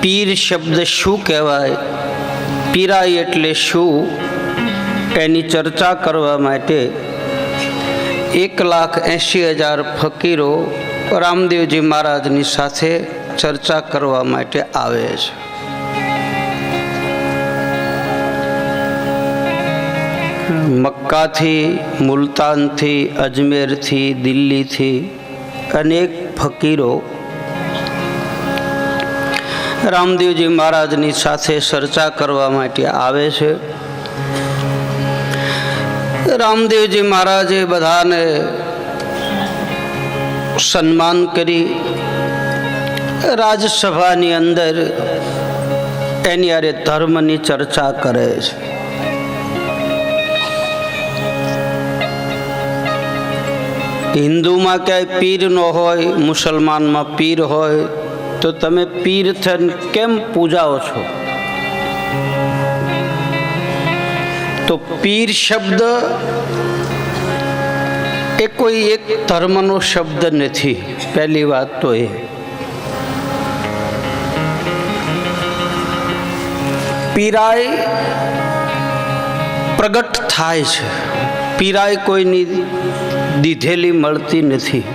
પીર શબ્દ શું કહેવાય, પીરાઈ એટલે શું, એની ચર્ચા કરવા માટે 1,80,000 ફકીરો રામદેવજી મહારાજની સાથે ચર્ચા કરવા માટે આવે છે. મક્કાથી, મુલતાનથી, અજમેરથી, દિલ્હીથી અનેક ફકીરો રામદેવજી મહારાજની સાથે ચર્ચા કરવા માટે આવે છે. રામદેવજી મહારાજે બધાને સન્માન કરી રાજસભાની અંદર એની અરે ધર્મની ચર્ચા કરે છે. હિન્દુમાં ક્યાંય પીર ન હોય, મુસલમાનમાં પીર હોય, તો તમે પીર થઈને કેમ પૂજાઓ છો? તો પીર શબ્દ એ કોઈ એક ધર્મનો શબ્દ નથી. પહેલી વાત તો એ. પીરાય પ્રગટ થાય છે. પીરાય કોઈની દીધેલી મળતી નથી.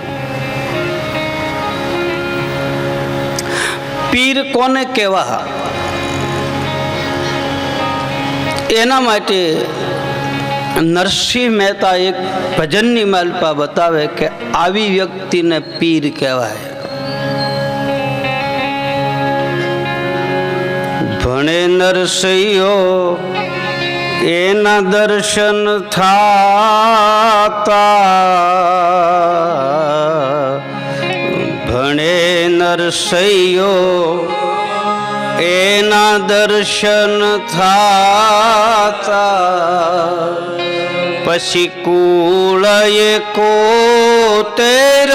પીર કોને કહેવા, એના માટે નરસિંહ મહેતા એક ભજનની માલપા બતાવે કે આવી વ્યક્તિને પીર કહેવાય. ભણે નરસૈયો એના દર્શન થાતા, ભણે નરસૈયો એના દર્શન થાતા, પછી કુળએ કોતેર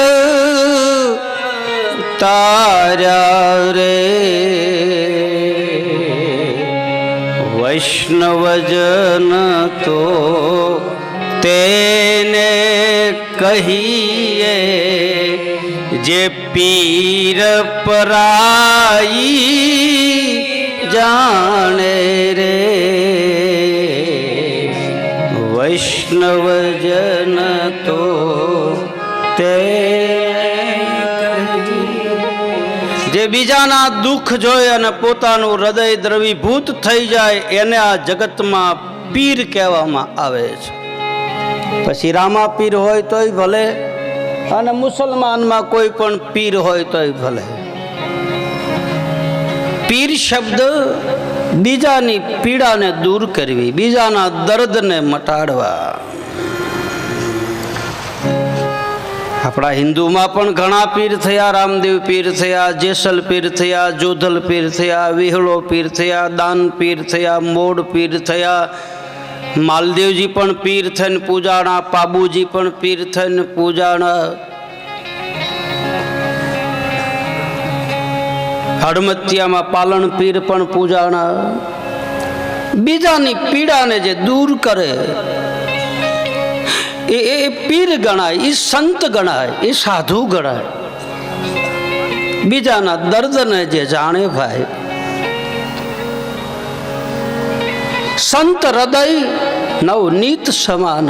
તાર્યા રે, વૈષ્ણવજન તો તેને કહીએ, જે પીર પરાઈ જાણે રે, વૈષ્ણવજન તો તે જે બીજાના દુઃખ જોઈ અને પોતાનું હૃદય દ્રવીભૂત થઈ જાય એને આ જગતમાં પીર કહેવામાં આવે છે. પછી રામા પીર હોય તોય ભલે, અને મુસલમાનમાં કોઈ પણ પીર હોય તોય ભલે. પીર શબ્દ બીજાની પીડાને દૂર કરવી, બીજાના દર્દને મટાડવા. આપણા હિન્દુમાં પણ ઘણા પીર થયા. રામદેવ પીર થયા, જેસલ પીર થયા, જોધલ પીર થયા, વિહળો પીર થયા, દાન પીર થયા, મોડ પીર થયા, માલદેવજી પણ પીર થઈને પૂજાણા, પાબુજી પણ પીર થઈને પૂજાણા, હડમતિયામાં પાલણ પીર પણ પૂજાણા. બીજાની પીડાને જે દૂર કરે એ પીર ગણાય, એ સંત ગણાય, એ સાધુ ગણાય. બીજાના દર્દને જે જાણે ભાઈ, સંત હૃદય નવનીત સમાન.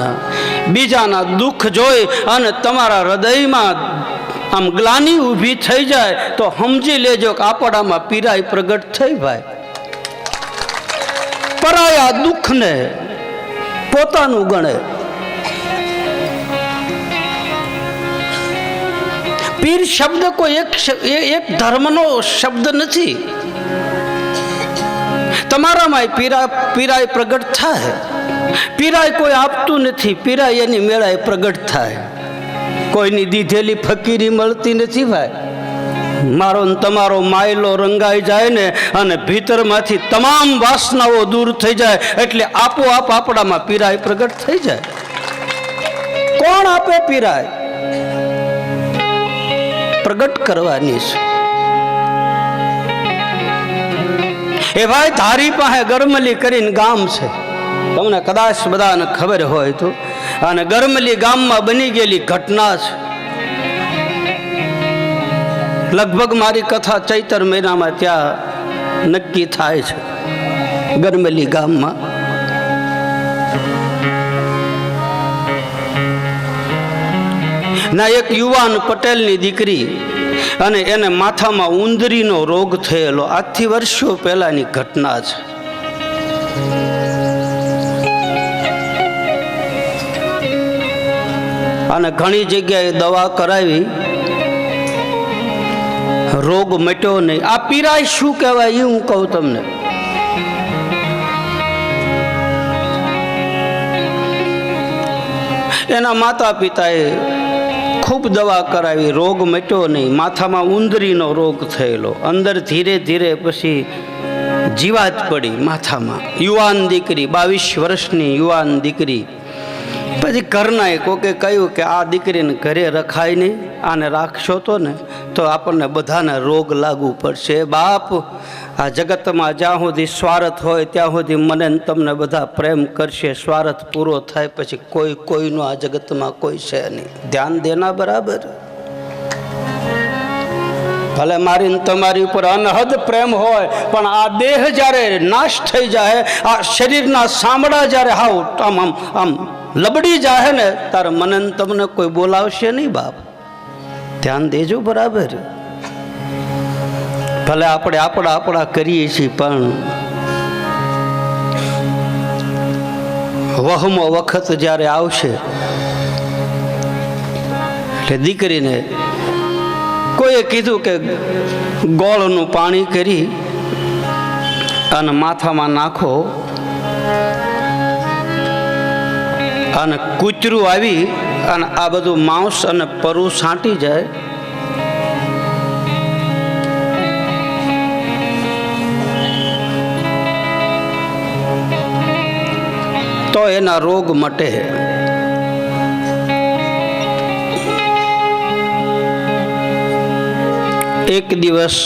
બીજાના દુઃખ જોઈ અને તમારા હૃદયમાં આમ ગ્લાની ઊભી થઈ જાય તો સમજી લેજો કે આપણામાં પીરાય પ્રગટ થઈ ભાઈ. પરાયા દુઃખને પોતાનું ગણે. પીર શબ્દ કોઈ એક ધર્મનો શબ્દ નથી. તમારામાં પીરાય પ્રગટ થાય. પીરાય કોઈ આપતું નથી, પીરાય એની મેળાએ પ્રગટ થાય. કોઈની દીધેલી ફકીરી મળતી નથી ભાઈ. મારો ને તમારો માયલો રંગાઈ જાય ને અને ભીતરમાંથી તમામ વાસનાઓ દૂર થઈ જાય એટલે આપોઆપ આપણામાં પીરાય પ્રગટ થઈ જાય. કોણ આપે પીરાય? પ્રગટ કરવાની છે. એ ભાઈ ધારી પાસે ગરમલી કરીને ગામ છે, તમને કદાચ બધાને ખબર હોય તો. અને ગરમલી ગામમાં બની ગયેલી ઘટના છે. લગભગ મારી કથા ચૈતર મહિનામાં ત્યાં નક્કી થાય છે ગરમેલી ગામમાં. ના એક યુવાન પટેલની દીકરી અને એને માથામાં ઉંદરીનો રોગ થયેલો. આજથી વર્ષો પહેલાની ઘટના છે. અને ઘણી જગ્યાએ દવા કરાવી, રોગ મટ્યો નહીં. આ પીરાય શું કહેવાય એ હું કહું તમને. એના માતા પિતાએ ખૂબ દવા કરાવી, રોગ મટ્યો નહીં. માથામાં ઉંદરીનો રોગ થયેલો. અંદર ધીરે ધીરે પછી જીવાત પડી માથામાં. યુવાન દીકરી, 22 વર્ષની યુવાન દીકરી. પછી ઘરનાએ કોકે કહ્યું કે આ દીકરીને ઘરે રખાય નહીં, આને રાખશો તો ને તો આપણને બધાને રોગ લાગુ પડશે. બાપ, આ જગતમાં જ્યાં સુધી સ્વાર્થ હોય ત્યાં સુધી મને તમને બધા પ્રેમ કરશે. સ્વાર્થ પૂરો થાય પછી કોઈનું આ જગતમાં કોઈ છે નહીં. ધ્યાન દેના બરાબર. ભલે મારી તમારી ઉપર અનહદ પ્રેમ હોય, પણ આ દેહ જ્યારે નાશ થઈ જાય, આ શરીરના સાંભળા જ્યારે હાવ આમ લબડી જાય ને, તારે મને તમને કોઈ બોલાવશે નહીં. બાપ, ધ્યાન દેજો બરાબર. ભલે આપણે આપણા કરીએ છીએ, પણ વહમો વખત જ્યારે આવશે એટલે દીકરીને કોઈએ કીધું કે ગોળનું પાણી કરી અને માથામાં નાખો, અને કૂતરું આવી અને આ બધું માંસ અને પરુ છાંટી જાય. તો એના રોગ મટે. એક દિવસ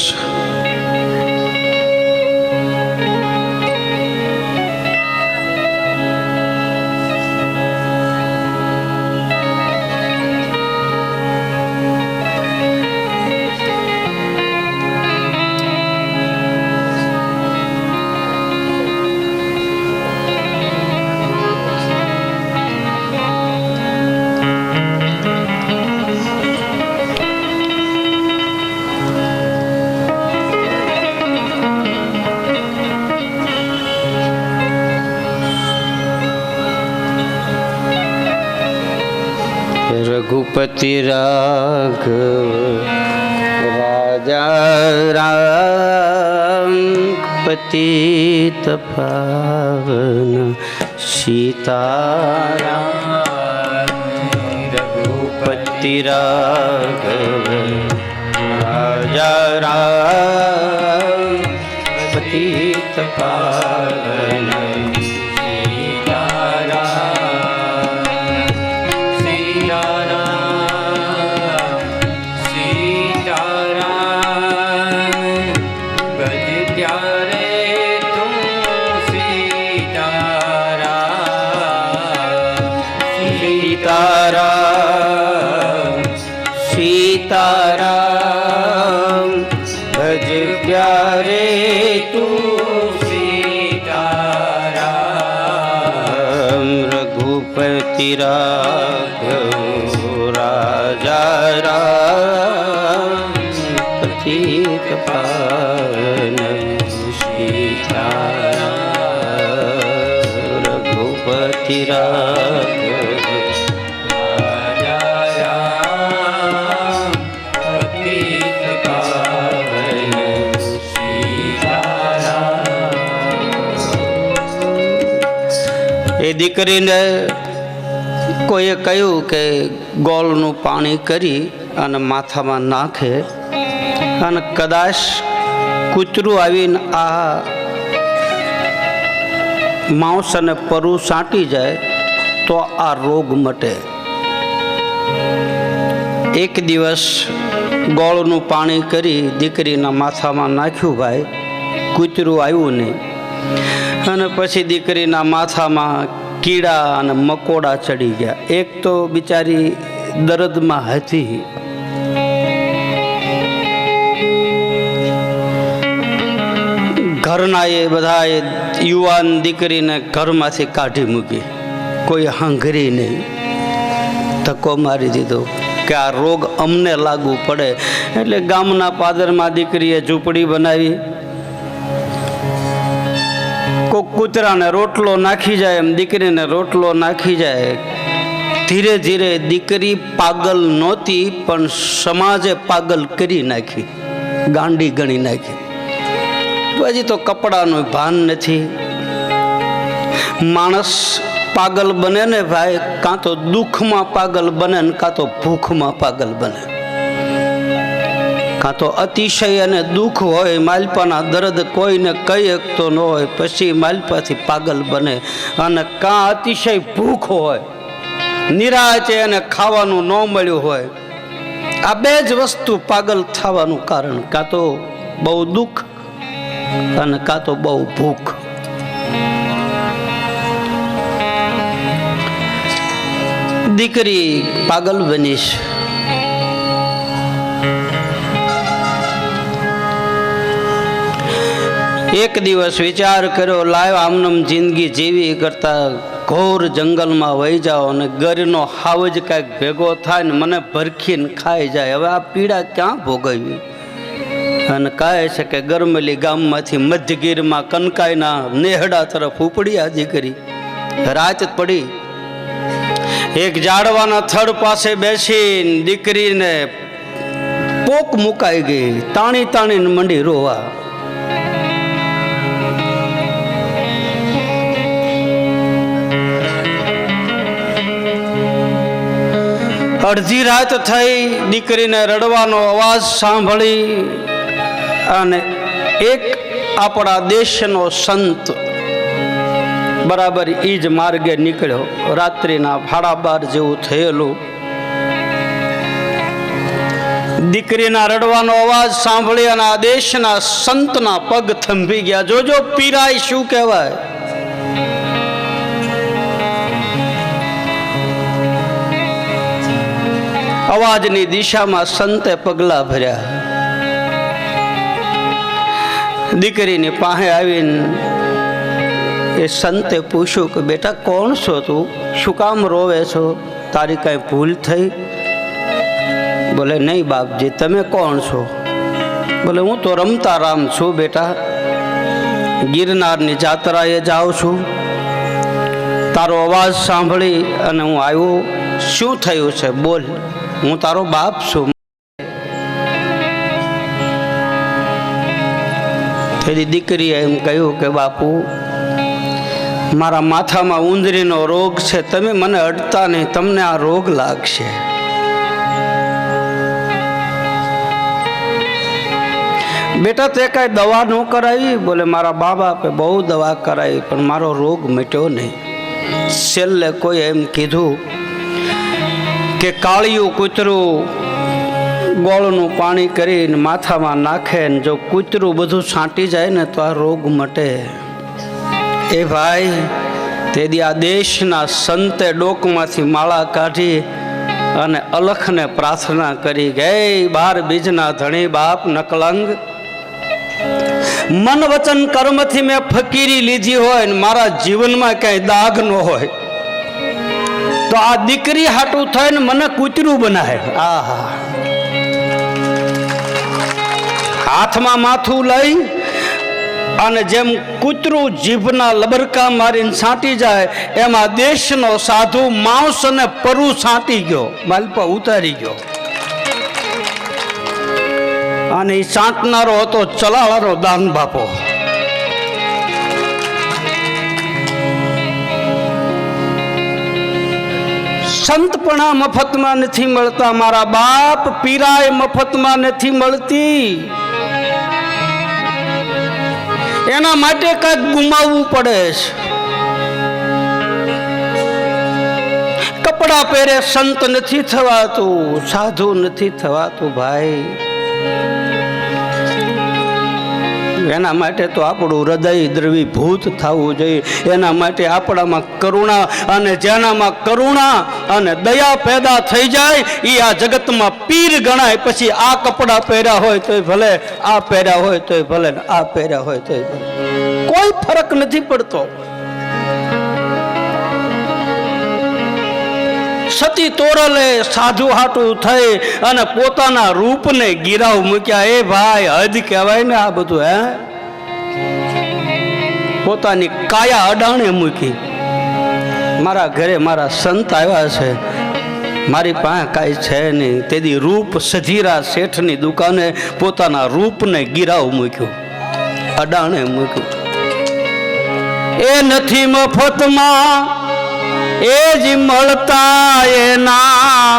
रघुपति राघव राजा राम पतित पावन सीताराम. रघुपति राघव राजा राम पतित पावन सीताराम भज प्यारे तू सीताराम. रघुपति राघव राजा राम पतित पावन सीताराम. रघुपति राघव એ દીકરીને કોઈએ કહ્યું કે ગોળનું પાણી કરી અને માથામાં નાખે, અને કદાચ કૂતરું આવીને આ માંસ અને પરુ સાંટી જાય તો આ રોગ મટે. એક દિવસ ગોળનું પાણી કરી દીકરીના માથામાં નાખ્યું. ભાઈ, કૂતરું આવ્યું નહીં. અને પછી દીકરીના માથામાં કીડા અને મકોડા ચડી ગયા. એક તો બિચારી દર્દમાં હતી. ઘરના એ બધા યુવાન દીકરીને ઘરમાંથી કાઢી મૂકી, કોઈ હાંઘરી નહીં, ધક્કો મારી દીધો કે આ રોગ અમને લાગુ પડે. એટલે ગામના પાદરમાં દીકરીએ ઝૂંપડી બનાવી, કોક કૂતરાને રોટલો નાખી જાય એમ દીકરીને રોટલો નાખી જાય. ધીરે ધીરે દીકરી પાગલ નહોતી, પણ સમાજે પાગલ કરી નાખી, ગાંડી ગણી નાખી. હજી તો કપડાનું ભાન નથી. માણસ પાગલ બને ને ભાઈ, કાં તો દુઃખમાં પાગલ બને ને કાં તો ભૂખમાં પાગલ બને. કાં તો અતિશય અને દુઃખ હોય, માલપાના દર્દ કોઈને કહી શકતો ન હોય, પછી માલપાથી પાગલ બને. અને કાં અતિશય ભૂખ હોય, નિરાચે અને ખાવાનું ન મળ્યું હોય. આ બે જ વસ્તુ પાગલ થવાનું કારણ, કાં તો બહુ દુઃખ અને કાં તો બહુ ભૂખ. દીકરી પાગલ બનીશ. એક દિવસ વિચાર કર્યો, લાવ આમનમ જિંદગી જીવી કરતા ઘોર જંગલમાં વહી જાઓ અને ગરનો હાવજ કાંઈક ભેગો થાય ને મને ભરખીને ખાઈ જાય. હવે આ પીડા ક્યાં ભોગવવી? અને કહે છે કે ગરમેલી ગામમાંથી મધ્યગીરમાં કનકાઈના નેહડા તરફ ઉપડી આ દીકરી. રાત પડી, એક ઝાડવાના થડ પાસે બેસીને દીકરીને પોક મુકાઈ ગઈ. તાણી તાણીને મંડી રોવા. અડધી રાત થઈ, દીકરીને રડવાનો અવાજ સાંભળી અને એક આપણા દેશનો સંત બરાબર એ જ માર્ગે નીકળ્યો. રાત્રિના 12:30 જેવું થયેલું. દીકરીના રડવાનો અવાજ સાંભળી અને આ દેશના સંતના પગ થંભી ગયા. જોજો પીરાય શું કહેવાય. અવાજની દિશામાં સંતે પગલા ભર્યા. દીકરીની પાસે આવીને એ સંતે પૂછ્યું કે બેટા કોણ છો તું? શું કામ રોવે છો? તારી કાંઈ ભૂલ થઈ? બોલે નહીં બાપજી, તમે કોણ છો? બોલે હું તો રમતા રામ છું બેટા, ગિરનારની જાત્રાએ જાઉં છું. તારો અવાજ સાંભળી અને હું આવ્યો. શું થયું છે બોલ, હું તારો બાપ છું. તેથી દીકરીએ એમ કહ્યું કે બાપુ, મારા માથામાં ઉંદરીનો રોગ છે, તમે મને અડતા નહીં, તમને આ રોગ લાગશે. બેટા તે કાંઈ દવા ન કરાવી? બોલે મારા બા બાપે બહુ દવા કરાવી પણ મારો રોગ મટ્યો નહીં. છેલ્લે કોઈ એમ કીધું કે કાળિયું કૂતરું ગોળનું પાણી કરીને માથામાં નાખે ને જો કૂતરું બધું છાંટી જાય ને તો આ રોગ મટે. એ ભાઈ, તેથી આ દેશના સંતે ડોકમાંથી માળા કાઢી અને અલખને પ્રાર્થના કરી કે 12 બીજના ધણી બાપ નકલંગ, મન વચન કર્મથી મેં ફકીરી લીધી હોય ને મારા જીવનમાં કઈ દાગ ન હોય તો આ દીકરી હાટું થઈને મને કૂતરું બનાવે. આહા, હાથમાં માથું લઈ અને જેમ કૂતરું જીભના લબરકા મારીને છાંટી જાય એમાં દેશનો સાધુ માંસ અને પરુ છાંટી ગયો, માલપા ઉતારી ગયો. અને એ છાંટનારો હતો ચલાળાનો દાન બાપો. સંતપણા મફતમાં નથી મળતા મારા બાપ, પીરાય મફતમાં નથી મળતી. એના માટે કંઈક ગુમાવવું પડે છે. કપડા પહેરે સંત નથી થવાતું, સાધુ નથી થવાતું ભાઈ. એના માટે તો આપણું હૃદય દ્રવીભૂત થવું જોઈએ. એના માટે આપણામાં કરુણા, અને જેનામાં કરુણા અને દયા પેદા થઈ જાય એ આ જગતમાં પીર ગણાય. પછી આ કપડાં પહેર્યા હોય તોય ભલે, આ પહેર્યા હોય તોય ભલે, આ પહેર્યા હોય તોય ભલે, કોઈ ફરક નથી પડતો. સતી તોરલે સાધુ હાટું થઈ અને પોતાના રૂપને ગિરાવ મૂક્યા. એ ભાઈ હદ કહેવાય ને આ બધું. હે, પોતાની કાયા અડાણે મૂકી. મારા ઘરે મારા સંત આવ્યા છે, મારી પાસે કાંઈ છે નહીં. તેથી રૂપ સધીરા શેઠની દુકાને પોતાના રૂપને ગિરાવ મૂક્યું, અડાણે મૂક્યું. એ નથી મફતમાં એ જ મળતા એના,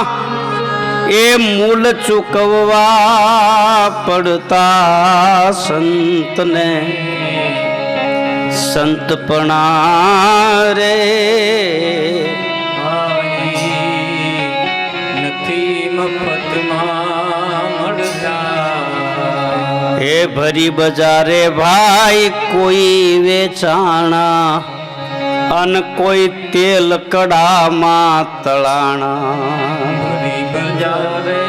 એ મૂલ ચૂકવવા પડતા સંતને. સંતપણા રે નથી મફતમાં મળતા. એ ભરી બજારે ભાઈ કોઈ વેચાણા, અને કોઈ તેલ કડામાં તળાણા. ભરી બજારે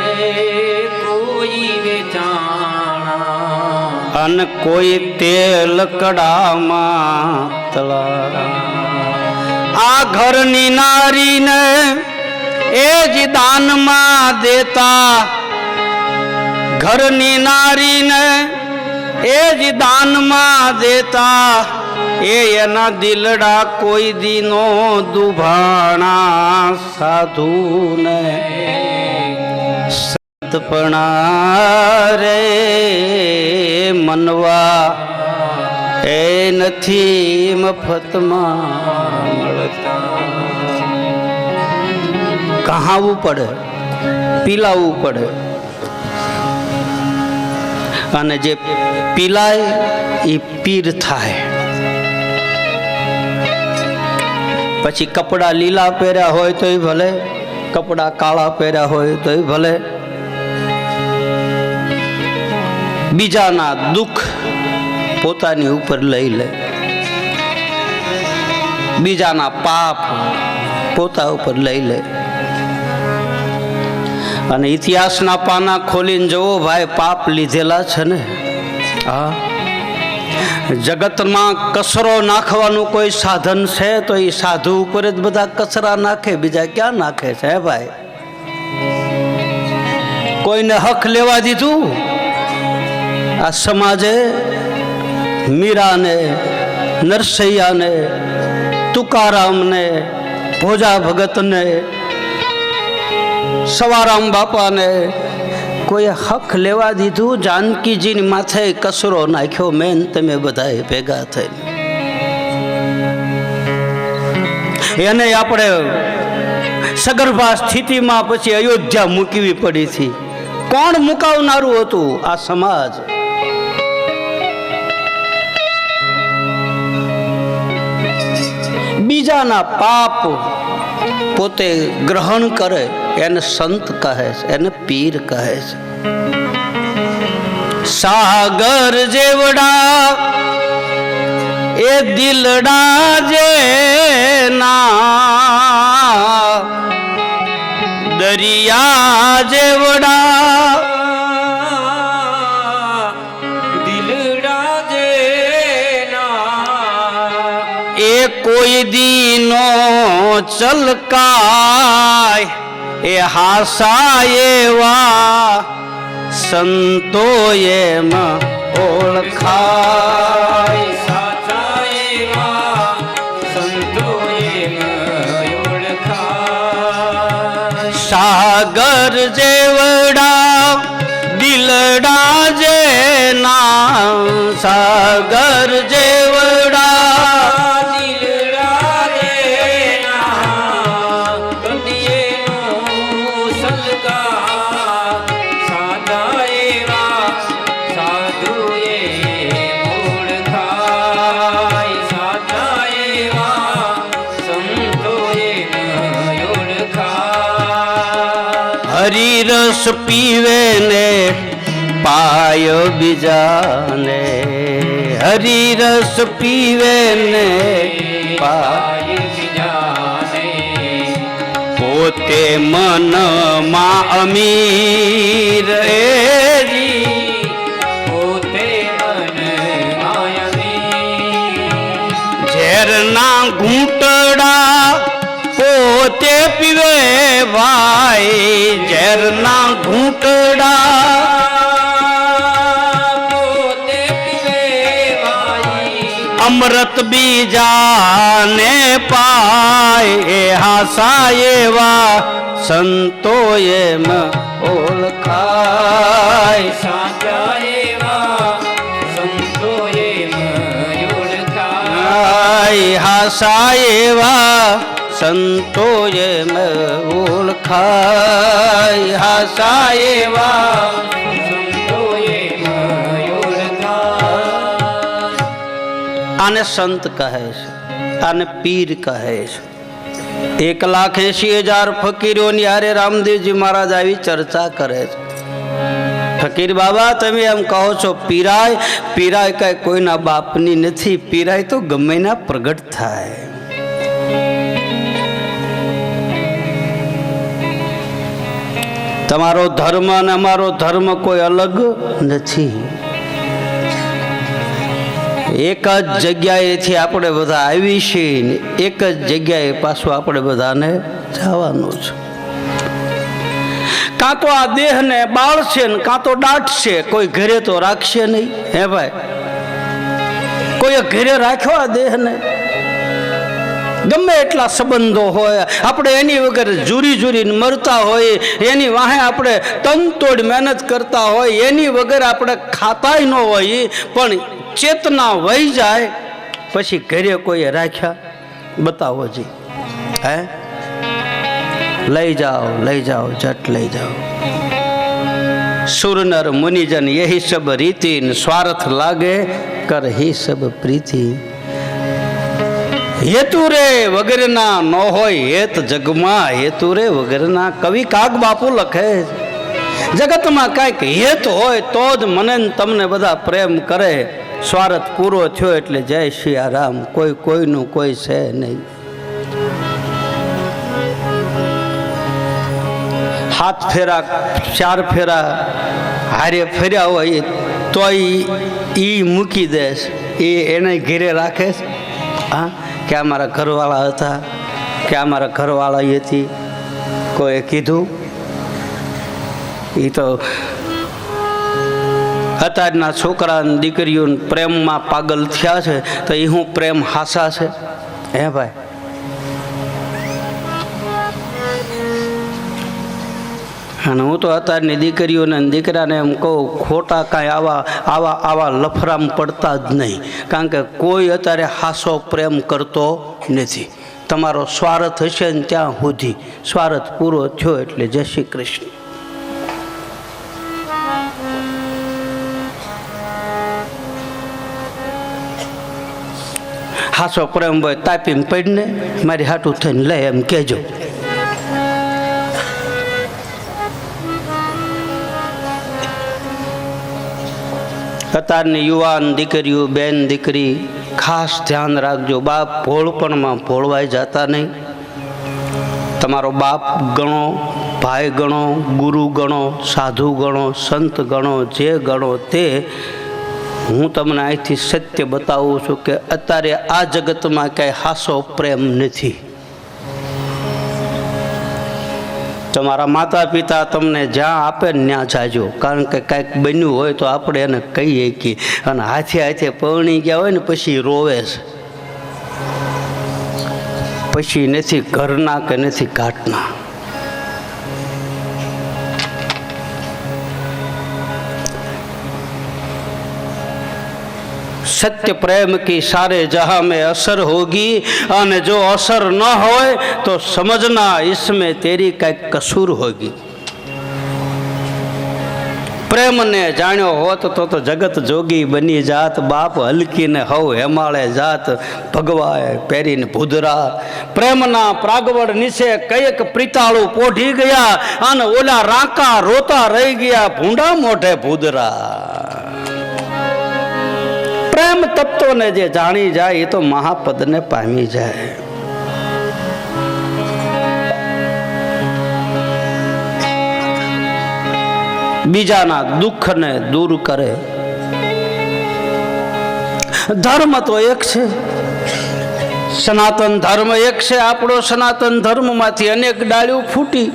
કોઈ વેચાણા, અને કોઈ તેલ કડામાં તળાણા. આ ઘરની નારીને એ જ દાનમાં દેતા, ઘરની નારીને એ જ દાનમાં દેતા. એ એના દિલડા કોઈ દીનો દુભાણા સાધુને. સંતપણા રે મનવા એ નથી મફતમાં મળતા. કહાવવું પડે, પીલાવવું પડે. અને જે પીલાય એ પીર થાય. પછી કપડા લીલા પહેર્યા હોય તોય ભલે, કપડા કાળા પહેર્યા હોય તોય ભલે, બીજાના દુઃખ પોતાની ઉપર લઈ લે, બીજાના પાપ પોતા ઉપર લઈ લે. અને ઇતિહાસના પાના ખોલીને જુઓ ભાઈ, પાપ લીધેલા છે ને. હા, જગતમાં કચરો નાખવાનું કોઈ સાધન છે તો એ સાધુ ઉપર જ બધા કચરા નાખે, બીજા ક્યાં નાખે છે? હે ભાઈ, કોઈને હક લેવા દીધું? આ સમાજે મીરાને, નરસૈયાને, તુકારામને, ભોજા ભગતને, સવારામ બાપાને કોઈ હક લેવા દીધું? જાનકીજીની માથે કચરો નાખ્યો મેન તમે બધા ભેગા થઈને. એને આપણે સગર્ભા સ્થિતિમાં પછી અયોધ્યા મૂકવી પડી હતી. કોણ મુકાવનારું હતું? આ સમાજ. બીજાના પાપ પોતે ગ્રહણ કરે એને સંત કહે છે, એને પીર કહે છે. સાગર જેવડા એ દિલડા જેના, દરિયા જેવડા દિલડા જેના, એ કોઈ દીનો ચલકાય, એ હાસા એવા સંતો એમ ઓળખાય. સાચા એવા સંતો એમ ઓળખાય. સાગર જેવડા દિલડા જેના, સાગર જેવડા હરિરસ પીવે ને પાય બીજાને. હરી રસ પીવે ને પાય બીજાને પોતે મનમાં અમીર એજી પોતે મન માયમી ઝેરના ઘૂંટડા પોતે પીવે ભાઈ ઝેરના ઘૂંટડા પોતે પીવે વાઈ અમૃત બીજાને પાય હાસા એવા સંતો એમ ઓળખાય સાચા એવા સંતોએ ઓળખાય આય હાસા એવા સંતો એમ ઓળખાય હાસા એવા સંતોએ ઓળખાય આને સંત કહે છે આને પીર કહે છે 1,80,000 ફકીરોની હારે રામદેવજી મહારાજ આવી ચર્ચા કરે છે. ફકીર બાબા તમે એમ કહો છો પીરાય પીરાય કઈ કોઈના બાપની નથી, પીરાય તો ગમે ના પ્રગટ થાય. તમારો ધર્મ અને અમારો ધર્મ કોઈ અલગ નથી. એક જ જગ્યાએથી આપણે બધા આવી છીએ ને એક જ જગ્યાએ પાછું આપણે બધાને જવાનું છે. કાં તો આ દેહને બાળશે ને કાં તો દાટશે, કોઈ ઘરે તો રાખશે નહીં. હે ભાઈ, કોઈ ઘરે રાખ્યો આ દેહને? ગમે એટલા સંબંધો હોય, આપણે એની વગર જુરીને મરતા હોય, એની વાહે આપણે તનતોડ મહેનત કરતા હોય, એની વગર આપણે ખાતાય ન હોય, પણ ચેતના વહી જાય પછી ઘરે કોઈએ રાખ્યા? બતાવો જી. હે, લઈ જાઓ જટ લઈ જાઓ. સુરનર મુનિજન યહી સબ રીતિ, સ્વાર્થ લાગે કર હી સબ પ્રીતિ. હેતુ રે વગરના ન હોય હેત જગમાં, હેતુ રે વગરના. કવિ કાગ બાપુ લખે જગતમાં કાંઈક હેત હોય તો જ મને તમને બધા પ્રેમ કરે. સ્વાર્થ પૂરો થયો એટલે જય સિયારામ, કોઈ કોઈનું કોઈ છે નહીં. હાથ ફેરા 4 ફેરા હારે ફેર્યા હોય તોય ઈ મૂકી દેશ, એને ઘેરે રાખે. હા, કે અમારા ઘરવાળા હતા, કે અમારા ઘરવાળા હતી, કોઈ કીધું? એ તો અત્યારના છોકરા દીકરીઓ પ્રેમમાં પાગલ થયા છે, તો એ હું પ્રેમ હાસા છે? હે ભાઈ, અને હું તો અત્યારની દીકરીઓને દીકરાને એમ કહું ખોટા કાંઈ આવા લફરામ પડતા જ નહીં, કારણ કે કોઈ અત્યારે હાસો પ્રેમ કરતો નથી. તમારો સ્વાર્થ હશે ને ત્યાં સુધી, સ્વાર્થ પૂરો થયો એટલે જય શ્રી કૃષ્ણ. હાસો પ્રેમ હોય તાપીને પડીને મારી હાટું થઈને લે એમ કહેજો. અત્યારની યુવાન દીકરીઓ, બેન દીકરી, ખાસ ધ્યાન રાખજો. બાપ ભોળપણમાં ભોળવાઈ જતા નહીં. તમારો બાપ ગણો, ભાઈ ગણો, ગુરુ ગણો, સાધુ ગણો, સંત ગણો, જે ગણો તે. હું તમને અહીંથી સત્ય બતાવું છું કે અત્યારે આ જગતમાં કાંઈ હાસો પ્રેમ નથી. તમારા માતા પિતા તમને જ્યાં આપે ને ત્યાં જાજો, કારણ કે કાંઈક બન્યું હોય તો આપણે એને કહીએ કે, અને હાથે પરણી ગયા હોય ને પછી રોવે છે, પછી નથી ઘરના કે નથી ઘાટના. सत्य प्रेम की सारे जहां में असर होगी, और जो असर न होए तो समझना इसमें तेरी कई कसूर होगी. प्रेम ने जाण्यो होत तो जगत जोगी बनी जात. बाप हलकी ने हव हेमाळे जात, भगवाए पेरीने भूदरा. प्रेम ना प्रागवड़ निशे कयक प्रीताळू पोढ़ी गया, अन ओला राका रोता रही गया भूंडा मोढे भूदरा. પ્રેમ તત્વને જે જાણી જાય એ તો મહાપદને પામી જાય. બીજાના દુઃખને દૂર કરે. ધર્મ તો એક છે, સનાતન ધર્મ એક છે. આપણો સનાતન ધર્મમાંથી અનેક ડાળીઓ ફૂટી.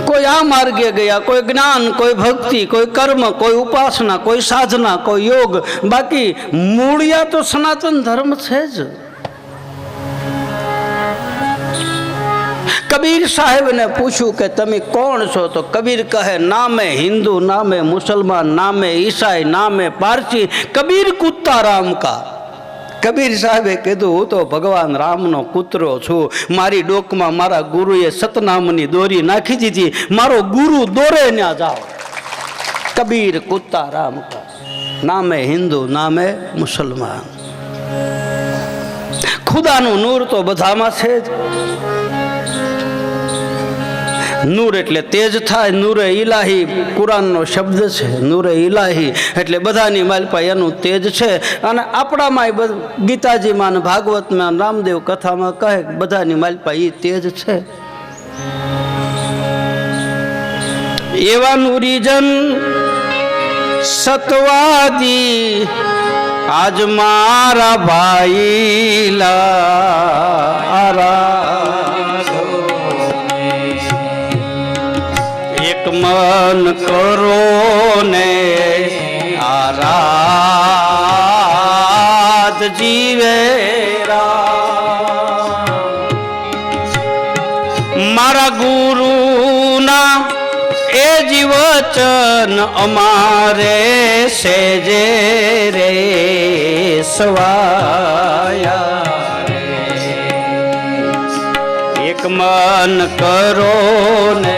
કોઈ આ માર્ગે ગયા, કોઈ જ્ઞાન, કોઈ ભક્તિ, કોઈ કર્મ, કોઈ ઉપાસના, કોઈ સાધના, કોઈ યોગ. બાકી મૂળિયા તો સનાતન ધર્મ છે જ. કબીર સાહેબને પૂછ્યું કે તમે કોણ છો? તો કબીર કહે, નામે હિન્દુ, નામે મુસલમાન, નામે ઈસાઈ, નામે પારસી, કબીર કુત્તા રામ કા. કબીર સાહેબે કીધું, હું તો ભગવાન રામનો કૂતરો છું. મારી ડોકમાં મારા ગુરુએ સતનામની દોરી નાખી દીધી. મારો ગુરુ દોરે ત્યાં જાઓ. કબીર કુત્તા રામ કા, નામે હિન્દુ, નામે મુસલમાન. ખુદાનું નૂર તો બધામાં છે જ. નૂર એટલે તેજ થાય. નૂરે ઇલાહી કુરાનનો શબ્દ છે. નૂરે ઇલાહી એટલે બધાની માલપા એનું તેજ છે. અને આપણામાં ગીતાજીમાં, ભાગવતમાં, રામદેવ કથામાં કહે બધાની માલપા એ તેજ છે. એવા નૂરીજન સતવાદી આજ મારા ભાઈલા મન કરો ને આરાધ જીવે મારા ગુરુના એ જીવચન અમારે સેજે રે સવાયા. એક મન કરો ને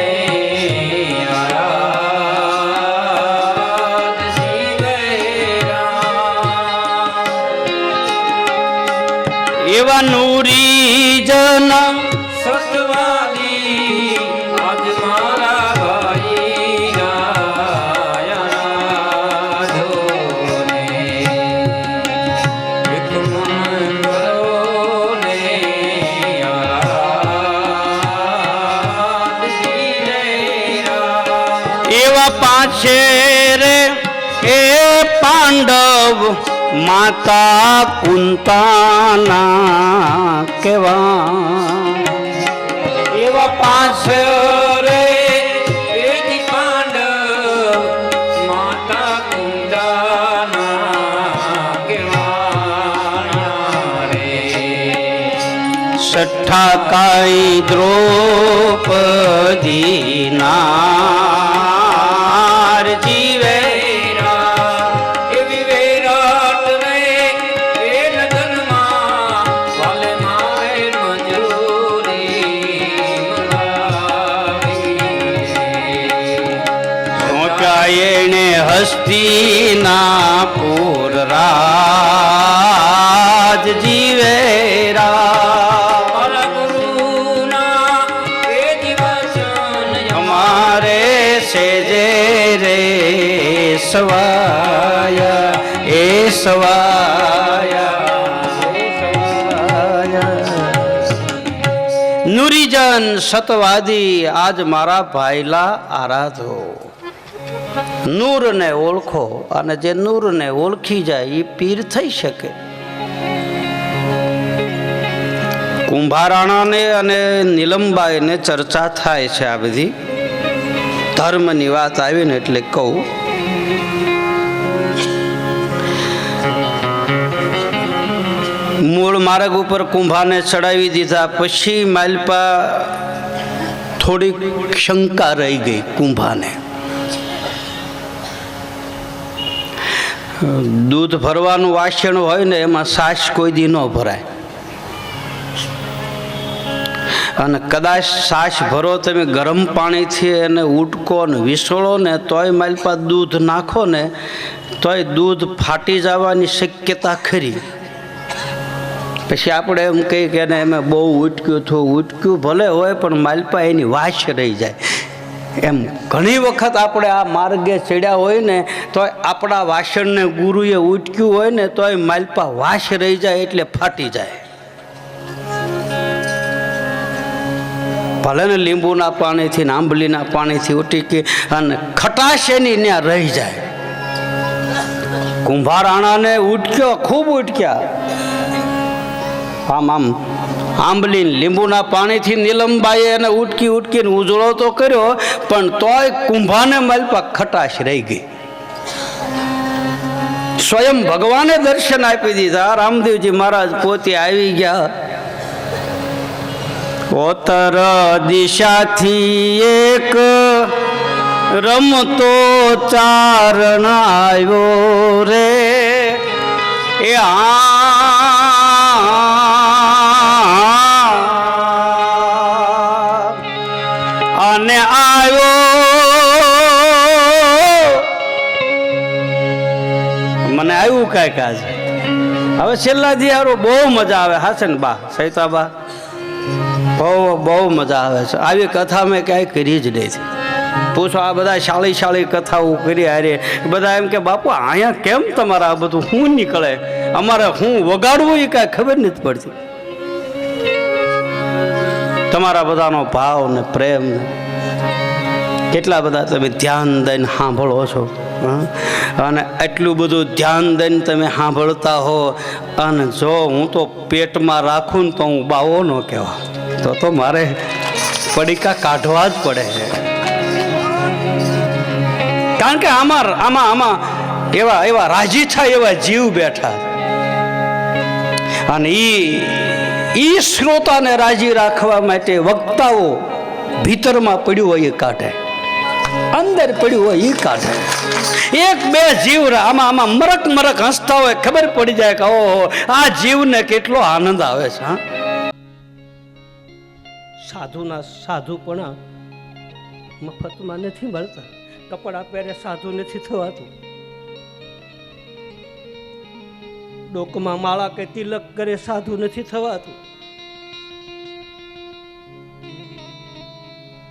એવા નૂરીજન સતવાદી આજ મારા ભાઈ ગાયા ધોને એક મન કરોને આરાધ જીવેરા. એવા પાંચે રે એ પાંડવ માતા કુંતાના કેવા. એવા પાંચ રે એથી પાંડવ માતા કુંતાના કેવાના રે. છઠ્ઠા કાઈ દ્રૌપદી નાર જીવે હસ્તિનાપુર રાજ જીવેરા. અમારે સેજે રે સવાયા એ સવાયા. નુરીજન સતવાદી આજ મારા ભાઈલા આરાધો. નૂરને ઓળખો, અને જે નૂરને ઓળખી જાય એ પીર થઈ શકે. કુંભારાણાને અને નીલમબાઈને ચર્ચા થાય છે. આ બધી ધર્મની વાત આવીને એટલે કહું. મૂળ માર્ગ ઉપર કુંભાને ચડાવી દીધા. પછી માલપા થોડીક શંકા રહી ગઈ કુંભાને. દૂધ ભરવાનું વાસણ હોય ને એમાં છાશ કોઈ દી ન ભરાય. અને કદાચ છાશ ભરો તમે ગરમ પાણીથી એને ઉટકો ને વિસળો ને તોય માલપા દૂધ નાખો ને તોય દૂધ ફાટી જવાની શક્યતા ખરી. પછી આપણે એમ કહીએ કે એને એમ બહુ ઉટક્યું થયું. ઉટક્યું ભલે હોય પણ માલપા એની વાસ રહી જાય. એમ ઘણી વખત આપણે આ માર્ગે ચડ્યા હોય ને તો આપણા વાસણને ગુરુએ ઉટક્યું હોય ને તો એ માલપા વાસ રહી જાય એટલે ફાટી જાય. ભલે ને લીંબુના પાણીથી ને આંબલીના પાણીથી ઉટકી અને ખટાશ એની ત્યાં રહી જાય. કુંભારાણાને ઉટક્યો, ખૂબ ઉટક્યા. આમ આમ આંબલી લીંબુના પાણીથી નીલમબાઈએ એને ઉટકીને ઉજળો તો કર્યો, પણ તોય કુંભાને માલપા ખટાશ રહી ગઈ. સ્વયં ભગવાને દર્શન આપી દીધા. રામદેવજી મહારાજ પોતે આવી ગયા. ઉત્તર દિશાથી એક રમતો ચારણ આવ્યો રે, એ અને આવ્યો મને આવ્યું કાંઈક આજ. હવે છેલ્લા દિયારો બહુ મજા આવે. હાશે ને બા સૈતાબા? બહુ મજા આવે છે. આવી કથા મેં ક્યાંય કરી જ નથી. પૂછો આ બધા શાળી કથાઓ કરી હારે બધા એમ કે બાપુ અહીંયા કેમ તમારા આ બધું શું નીકળે, અમારે શું વગાડવું એ કાંઈ ખબર નથી પડતી. તમારા બધાનો ભાવ ને પ્રેમ ને કેટલા બધા તમે ધ્યાન દઈને સાંભળો છો. અને એટલું બધું ધ્યાન દઈને તમે સાંભળતા હો, અને જો હું તો પેટમાં રાખું ને તો હું બાવો ન કહેવા, તો મારે પડીકા કાઢવા જ પડે છે. કારણ કે આમાં એવા રાજી થાય એવા જીવ બેઠા, અને ઈ શ્રોતાને રાજી રાખવા માટે વક્તાઓ ભીતરમાં પડ્યું હોય એ કાઢે, અંદર પડ્યું હોય એ કાઢે. એક બે જીવ આમાં મરક હસતા હોય, ખબર પડી જાય કે ઓહો આ જીવને કેટલો આનંદ આવે છે. સાધુના સાધુપણા મફતમાં નથી મળતા. કપડા પહેરે સાધુ નથી થવાતું. ડોકમાં માળા કે તિલક કરે સાધુ નથી થવાતું.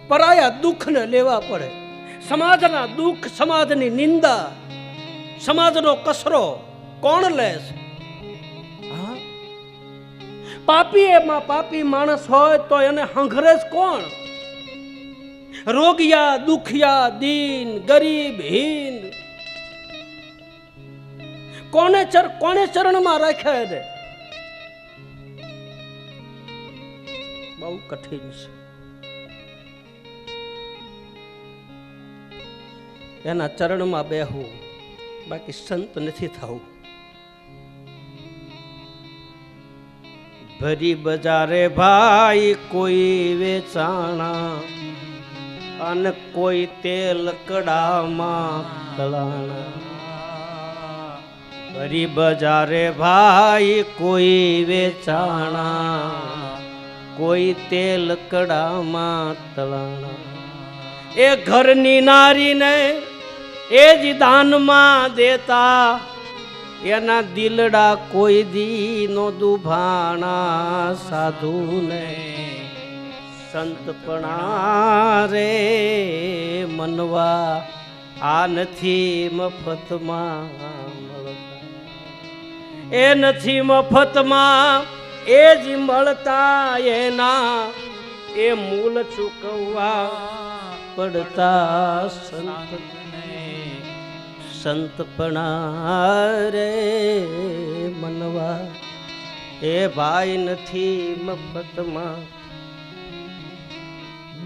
પરાયા દુઃખને લેવા પડે. સમાજના દુઃખ, સમાજની નિંદા, સમાજનો કસરો કોણ લેશે? પાપી માણસ હોય તો એને હંઘરે જ કોણ? રોગિયા, દુખિયા, દીન, ગરીબ, હીન કોને ચરણમાં રાખ્યા એને? બહુ કઠિન છે. એના ચરણમાં બેહવું, બાકી સંત નથી થવું. ભરી બજારે ભાઈ કોઈ વેચાણા, અને કોઈ તેલ કડામાં તળાણા. ભરી બજારે ભાઈ કોઈ વેચાણા, કોઈ તેલ કડામાં તળાણા. એ ઘરની નારીને એ જ દાનમાં દેતા, એના દિલડા કોઈ દી નો દુભાણા. સાધુને સંતપણા રે મનવા આ નથી મફતમાં મળતા. એ નથી મફતમાં એ જ મળતા, એના એ મૂલ ચૂકવવા પડતા. સંતપણા રે મનવા એ ભાઈ નથી મફતમાં.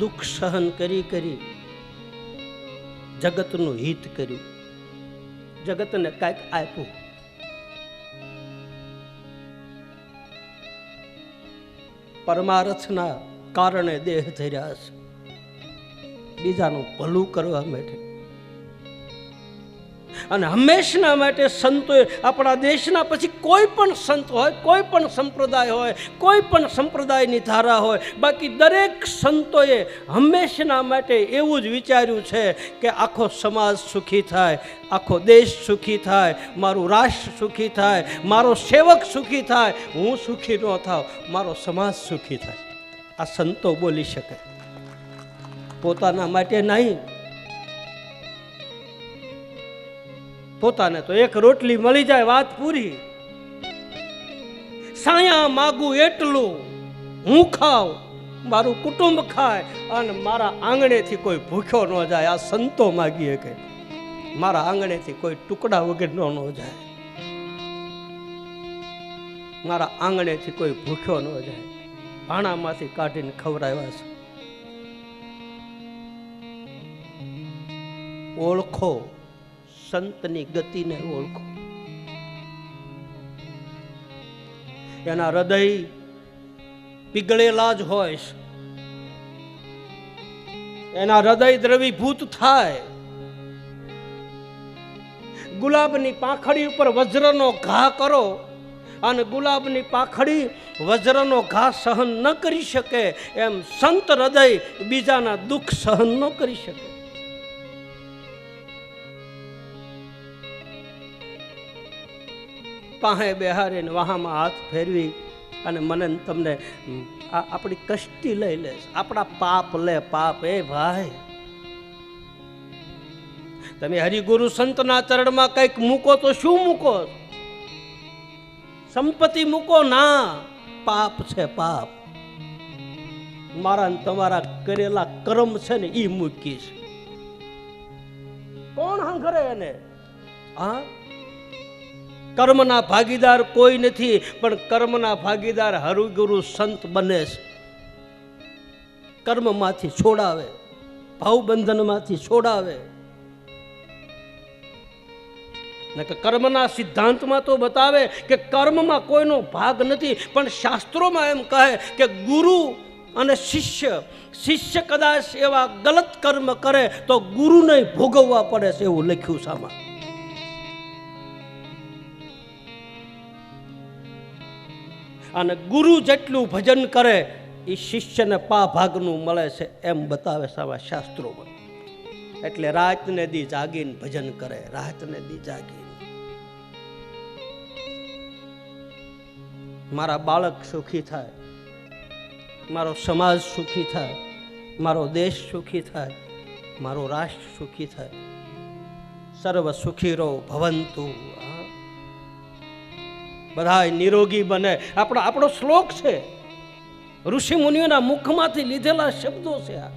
દુઃખ સહન કરી જગતનું હિત કર્યું, જગતને કાંઈક આપ્યું. પરમાર્થના કારણે દેહ ધર્યા છે, બીજાનું ભલું કરવા માટે. અને હંમેશના માટે સંતોએ આપણા દેશના પછી કોઈ પણ સંત હોય, કોઈ પણ સંપ્રદાય હોય, કોઈ પણ સંપ્રદાયની ધારા હોય, બાકી દરેક સંતોએ હંમેશના માટે એવું જ વિચાર્યું છે કે આખો સમાજ સુખી થાય, આખો દેશ સુખી થાય, મારું રાષ્ટ્ર સુખી થાય, મારો સેવક સુખી થાય, હું સુખી ન થાવ, મારો સમાજ સુખી થાય. આ સંતો બોલી શકે. પોતાના માટે નહીં. પોતાને તો એક રોટલી મળી જાય વાત પૂરી. સાયા માગું એટલું હું ખાઉં, મારું કુટુંબ ખાય અને મારા આંગણેથી કોઈ ભૂખ્યો ન જાય. આ સંતો માગીએ કે મારા આંગણેથી કોઈ ટુકડા વગરનો ન જાય, મારા આંગણેથી કોઈ ભૂખ્યો ન જાય. ભાણામાંથી કાઢીને ખવડાવ્યા છે. ઓળખો સંતની ગતિને, ઓળખો. એના હૃદય પીગળેલા જ હોય, એના હૃદય દ્રવીભૂત થાય. ગુલાબની પાંખડી ઉપર વજ્રનો ઘા કરો અને ગુલાબની પાંખડી વજ્રનો ઘા સહન ન કરી શકે, એમ સંત હૃદય બીજાના દુઃખ સહન ન કરી શકે. પાસે બેહારીને વાહામાં હાથ ફેરવી અને મને તમને આપણી કષ્ટી લઈ લે, આપણા પાપ લે. પાપ એ ભાઈ, તમે હરિગુરુ સંતના ચરણમાં કંઈક મૂકો તો શું મૂકો? સંપત્તિ મૂકો ના, પાપ છે પાપ. મારા ને તમારા કરેલા કર્મ છે ને ઈ મૂકીશ. કોણ હંગરે એને? હા, કર્મના ભાગીદાર કોઈ નથી, પણ કર્મના ભાગીદાર હરિગુરુ સંત બને છે. કર્મમાંથી છોડાવે, ભાવબંધનમાંથી છોડાવે. કર્મના સિદ્ધાંતમાં તો બતાવે કે કર્મમાં કોઈનો ભાગ નથી, પણ શાસ્ત્રોમાં એમ કહે કે ગુરુ અને શિષ્ય કદાચ એવા ગલત કર્મ કરે તો ગુરુને ભોગવવા પડે છે, એવું લખ્યું છે આમાં. અને ગુરુ જેટલું ભજન કરે એ શિષ્યને પા ભાગનું મળે છે, એમ બતાવે છે આવા શાસ્ત્રોમાં. એટલે રાતને દી જાગીને ભજન કરે, રાતને દી જાગીને. મારા બાળક સુખી થાય, મારો સમાજ સુખી થાય, મારો દેશ સુખી થાય, મારો રાષ્ટ્ર સુખી થાય. સર્વ સુખી રહો ભવંતુ, બધા નિરોગી બને. આપણો શ્લોક છે, ઋષિ મુનિઓના મુખમાંથી લીધેલા શબ્દો છે. આ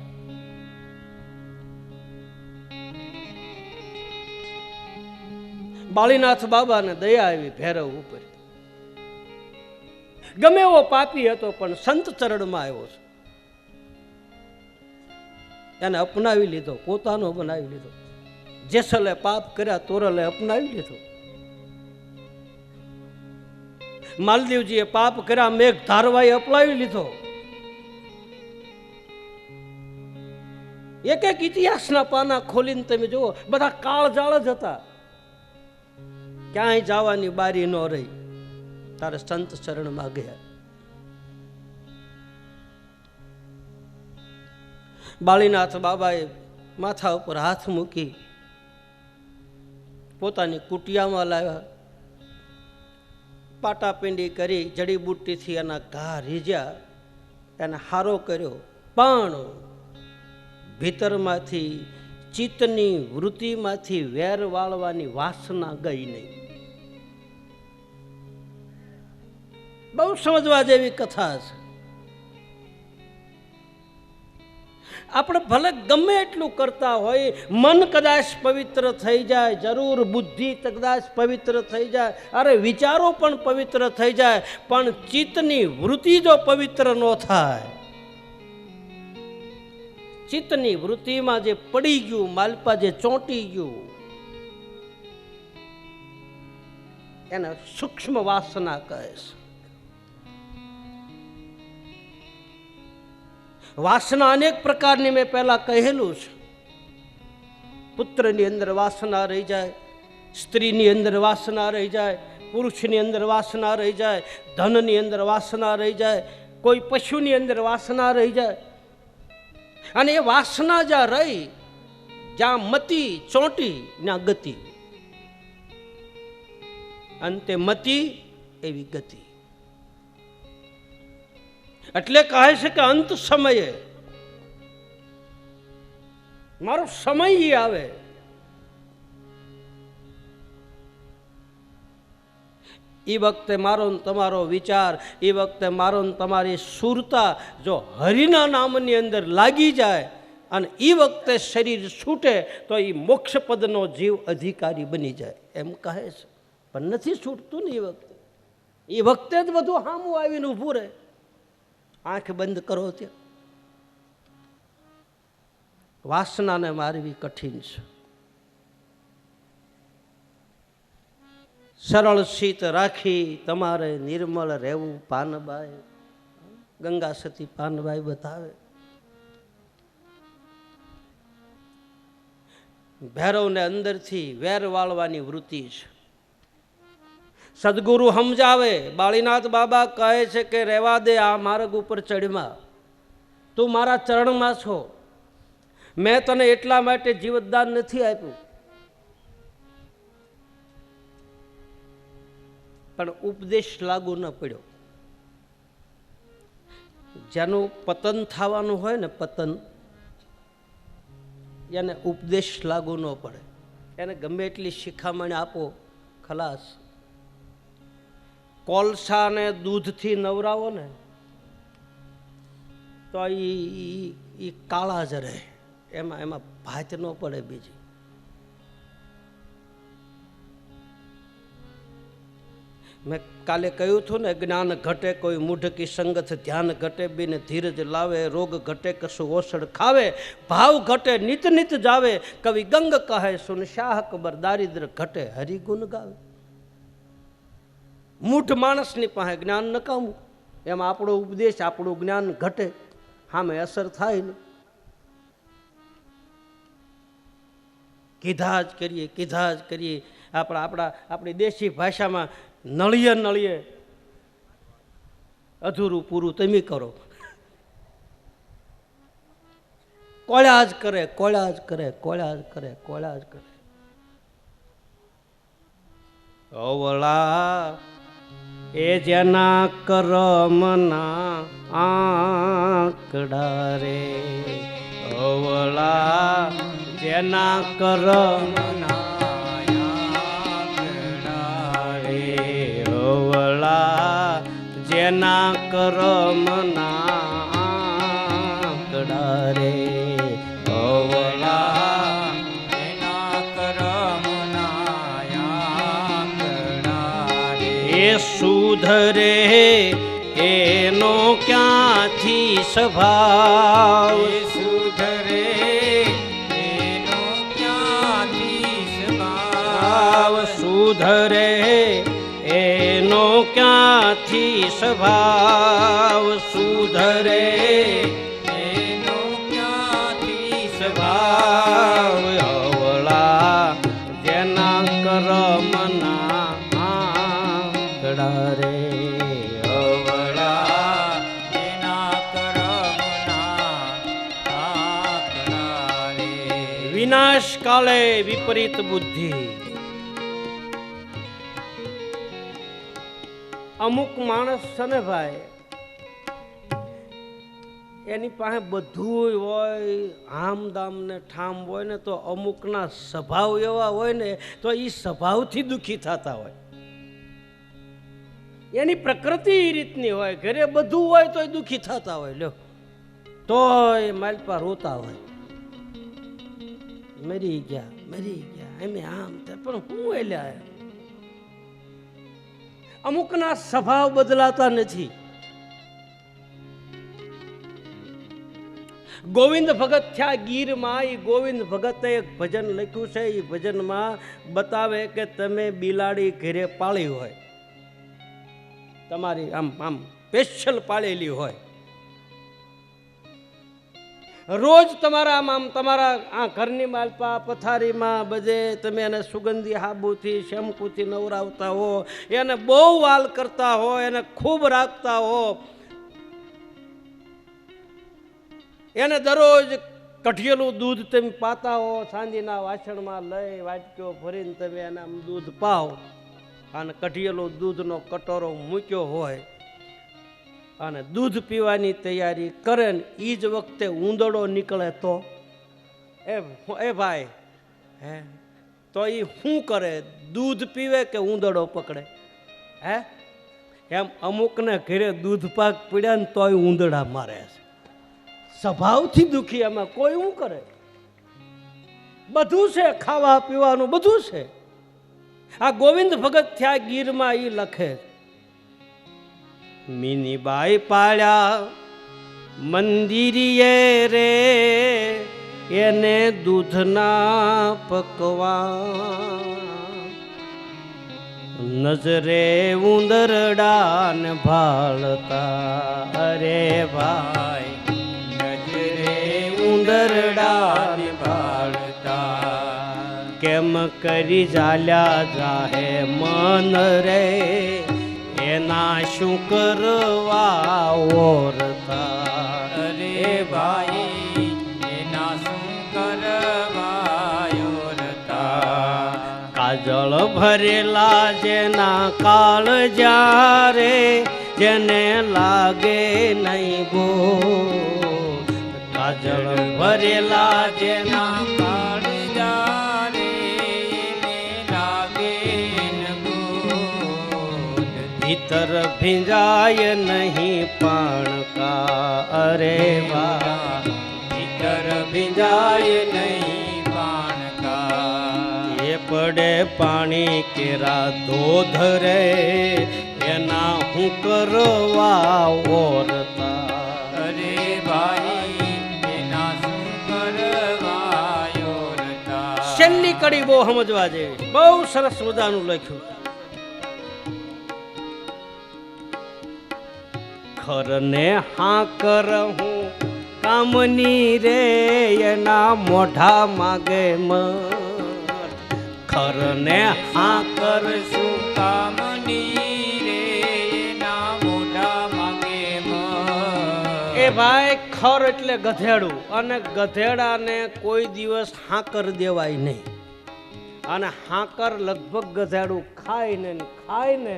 બાળીનાથ બાબાને દયા આવી ભૈરવ ઉપર. ગમે એવો પાપી હતો પણ સંત ચરણમાં આવ્યો છે, એને અપનાવી લીધો, પોતાનો બનાવી લીધો. જેસલે પાપ કર્યા તોરલે અપનાવી લીધો. માલદેવજીએ પાપ કર્યા, મેઘ ધારવાએ અપનાવી લીધો. એક એક ઇતિહાસના પાના ખોલીને તમે જુઓ, બધા કાળજાળ જ હતા. ક્યાંય જવાની બારી ન રહી, તારે સંત ચરણમાં ગયા. બાળીનાથ બાબાએ માથા ઉપર હાથ મૂકી પોતાની કુટિયામાં લાવ્યા, પાટાપિંડી કરી, જડીબુટ્ટીથી એના ઘા રીજ્યા, એને હારો કર્યો. પણ ભીતરમાંથી ચિત્તની વૃત્તિમાંથી વેર વાળવાની વાસના ગઈ નહીં. બહુ સમજવા જેવી કથા છે. આપણે ભલે ગમે એટલું કરતા હોય, મન કદાચ પવિત્ર થઈ જાય, જરૂર બુદ્ધિ કદાચ પવિત્ર થઈ જાય, અરે વિચારો પણ પવિત્ર થઈ જાય, પણ ચિત્તની વૃત્તિ જો પવિત્ર ન થાય, ચિત્તની વૃત્તિમાં જે પડી ગયું, માલપા જે ચોંટી ગયું, એને સૂક્ષ્મ વાસના કહે છે. વાસના અનેક પ્રકારની મેં પહેલા કહેલું છે. પુત્રની અંદર વાસના રહી જાય, સ્ત્રીની અંદર વાસના રહી જાય, પુરુષની અંદર વાસના રહી જાય, ધનની અંદર વાસના રહી જાય, કોઈ પશુની અંદર વાસના રહી જાય. અને એ વાસના જ્યાં રહી, જ્યાં મતિ ચોંટી ત્યાં ગતિ, અંતે મતિ એવી ગતિ. એટલે કહે છે કે અંત સમયે મારો સમય ઈ આવે. એ વખતે મારો ને તમારો વિચાર, એ વખતે મારો ને તમારી સુરતા જો હરિના નામની અંદર લાગી જાય અને એ વખતે શરીર છૂટે તો એ મોક્ષપદનો જીવ અધિકારી બની જાય એમ કહે છે. પણ નથી છૂટતું ને એ વખતે જ બધું સામું આવીને ઊભું રહે. આંખ બંધ કરો ત્યાં વાસનાને મારવી કઠિન છે. સરળ શીત રાખી તમારે નિર્મળ રહેવું પાનબાઈ. ગંગા સતી પાનબાઈ બતાવે. ભૈરવને અંદરથી વેર વાળવાની વૃત્તિ છે. સદગુરુ સમજાવે. બાળીનાથ બાબા કહે છે કે રહેવા દે આ માર્ગ ઉપર ચડમાં, તું મારા ચરણમાં છો. મેં તને એટલા માટે જીવતદાન નથી આપ્યું, પણ ઉપદેશ લાગુ ન પડ્યો. જેનું પતન થવાનું હોય ને, પતન, એને ઉપદેશ લાગુ ન પડે. એને ગમે એટલી શિખામણ આપો, ખલાસ. કોલસાને દૂધથી નવરાવો ને તો એ કાળા જ રહે, એમાં ભાત ન પડે. બીજી મેં કાલે કહ્યું હતું ને, જ્ઞાન ઘટે કોઈ મૂઢ કી સંગત, ધ્યાન ઘટે બીને ધીરજ લાવે, રોગ ઘટે કશું ઓસડ ખાવે, ભાવ ઘટે નિત નિત જાવે, કવિ ગંગ કહે સુન શાહ કબર, દારિદ્ર ઘટે હરિગુણ ગાવે. મૂઢ માણસની પાસે જ્ઞાન નકામું, એમાં આપણો ઉપદેશ, આપણું જ્ઞાન ઘટે, સામે અસર થાય ને. કીધા જ કરીએ, કીધા જ કરીએ. આપણી દેશી ભાષામાં નળીએ નળીએ અધૂરું પૂરું તમે કરો. કોળ્યા જ કરે, કોળ્યા જ કરે, કોળ્યા જ કરે, કોળ્યા જ કરે. અવળા એ જેના કરમના આંકડા રે, અવળા જેના કરમના આંકડા રે, અવળા જેના કરમના આંકડા રે, અવળા સુધરે એનો ક્યાંથી સ્વભાવ, સુધરે એનો ક્યાંથી સ્વભાવ, સુધરે એનો ક્યાંથી સ્વભાવ, સુધરે એનો ક્યાંથી સ્વભાવ. અવળા જેના કરમના રે, અવળા એના કરમના આંકડા રે. વિનાશ કાલે વિપરીત બુદ્ધિ. અમુક માણસ છે ને ભાઈ, એની પાસે બધું હોય, આમદામ ને ઠામ હોય ને, તો અમુકના સ્વભાવ એવા હોય ને તો એ સ્વભાવથી દુઃખી થતા હોય. એની પ્રકૃતિ એ રીતની હોય, ઘરે બધું હોય તોય દુઃખી થતા હોય. લ્યો, તોય માલપા રોતા હોય, મરી ગયા એમ આમ. પણ હું એલ્યા, અમુકના સ્વભાવ બદલાતા નથી. ગોવિંદ ભગત થયા ગીરમાં. એ ગોવિંદ ભગતે એક ભજન લખ્યું છે. એ ભજનમાં બતાવે કે તમે બિલાડી ઘરે પાળી હોય, તમારી આમ સ્પેશિયલ પાળેલી હોય, રોજ તમારા તમારા આ ઘરની માલપા પથારીમાં બધે તમે એને સુગંધી હાબુથી શેમ્પૂથી નવરાવતા હો, એને બહુ વાલ કરતા હો, એને ખૂબ રાખતા હો, એને દરરોજ કઠિયેલું દૂધ તમે પાતા હો, સાંજના વાસણમાં લઈ વાટક્યો ભરીને તમે એને આમ દૂધ પાવ, અને કઢિયેલો દૂધનો કટોરો મૂક્યો હોય અને દૂધ પીવાની તૈયારી કરે ને એ જ વખતે ઉંદરડો નીકળે તો એ ભાઈ હે તો એ શું કરે? દૂધ પીવે કે ઉંદરડો પકડે? હે એમ અમુકને ઘરે દૂધ પાક પીડ્યા ને તોય ઉંદરડા મારે છે. સ્વભાવથી દુખી. એમાં કોઈ શું કરે? બધું છે, ખાવા પીવાનું બધું છે. આ ગોવિંદ ભગત થયા ગીરમાં એ લખે, મીનીબાઈ પાળ્યા મંદિરિયે રે એને દૂધના પકવા, નજરે ઉંદરડાન ભાળતા. અરે ભાઈ નજરે ઉંદરડાન ભાળતા, કેમ કરી જાલ્યા જાહે મન રે એના શું કરવા ઓરતા. અરે ભાઈ એના શું કરવાયો રતા. કાજળ ભરેલા જેના કાળ જ્યારે જેને લાગે નહીં ગો, કાજળ ભરેલા જેના કાળ જારે એને લાગે ન ગોદ. ભીતર ભીંજાય નહીં પણ કા. અરે વાહ ભીતર ભીંજાય નહીં પાણકા. એ પડે પાણી કેરા ધોધ રે એના હું કરવા ઓરતા. અરે ભાઈ એના શું કરવાયો રતા. છેલ્લી કડી બહુ સમજવા જેવી, બહુ સરસ મજાનું લખ્યું. ખરને હા કર હું કામની રે એના મોઢા માગે મર. ખરને હા કર શું કામની રે એના મોઢા માગે મર. એ ભાઈ ખર એટલે ગધેડું, અને ગધેડાને કોઈ દિવસ હાકર દેવાય નહીં. અને હાકર લગભગ ગધેડું ખાય ને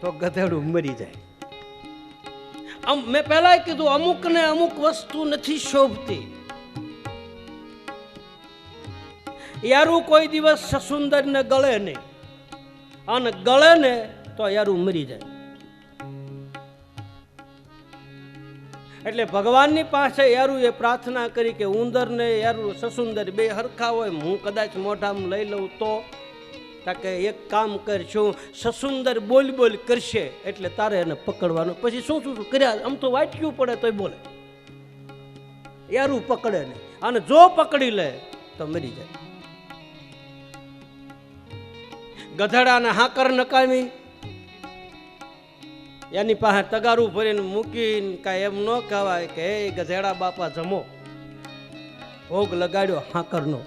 તો ગધેડું મરી જાય. મેં પહેલા કીધું અમુકને અમુક વસ્તુ નથી શોભતી. યારું કોઈ દિવસ સસુંદર ને ગળે નહીં, અને ગળે ને તો યારું મરી જાય. એટલે ભગવાનની પાસે યારું એ પ્રાર્થના કરી કે ઉંદર ને યારું સસુંદર બે હરખા હોય, હું કદાચ મોઢામાં લઈ લઉં તો કે એક કામ કરશું, સસુંદર બોલ કરશે એટલે તારે એને પકડવાનું. પછી શું કર્યા? આમ તો વાટક્યું પડે તોય બોલે, યારું પકડે નહીં. અને જો પકડી લે તો મરી જાય. ગધેડાને હાકર નકામી એની પાસે તગારું ભરીને મૂકીને કાંઈ એમ ન કહેવાય કે હે ગધેડા બાપા જમો. ભોગ લગાડ્યો હાકરનો.